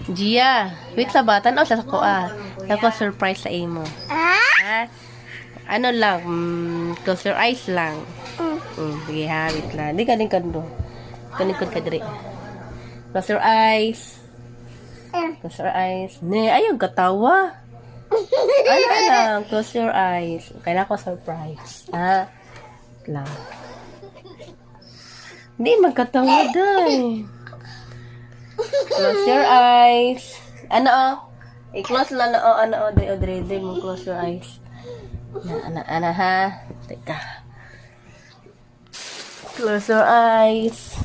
Gia, wait sa bata. Ano sa ko Tapos surprise sa imo. Ha? Ano lang, close your eyes lang. Sige ha, wait lang. Di ka din kando. Kanikod ka diri. Close your eyes. Close your eyes. Ne, ayaw katawa. Ano lang, close your eyes. Kailangan ko surprise. Ha? Lang. Hindi magkatawa dahil. Close your eyes. Ano i-close lang na Dre mo close your eyes. Ana ha. Teka. Close your eyes.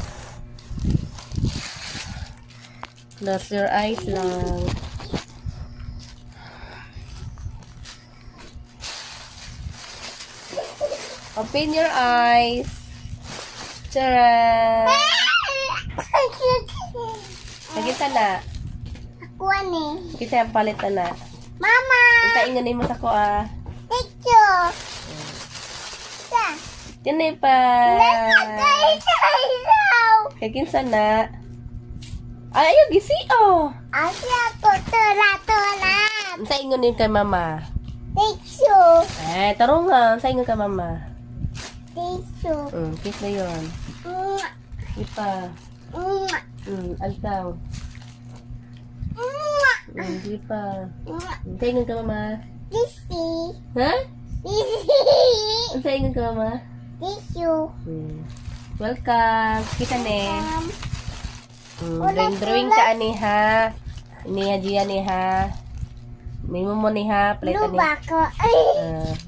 Close your eyes lang. Open your eyes. Tara. Nakita na. Ako ni. Kita yung palit na. Mama. Kita inganin mo sa ko Picture. Yan na pa. Kakin sana. Ay, ayaw gisi Asya tola. Sa inganin kay mama. Picture. Tarong nga. Sa inganin kay mama. Picture. Kiss na yun. Ipa. Altaw. Hindi pa. Sa inganin kay mama. Disi. Ha? Disi. Sa inganin kay mama. Tissue. Welcome. Kita ne. Drawing ka ani ha. Ni Gia ni ha. May mo ni ha. Play ka ni. Luba ko.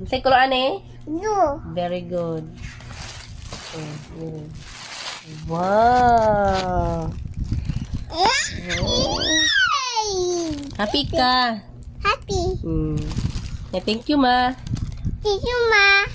Say kulo ani. No. Very good. Wow. Happy ka. Happy. Thank you ma. Tissue ma.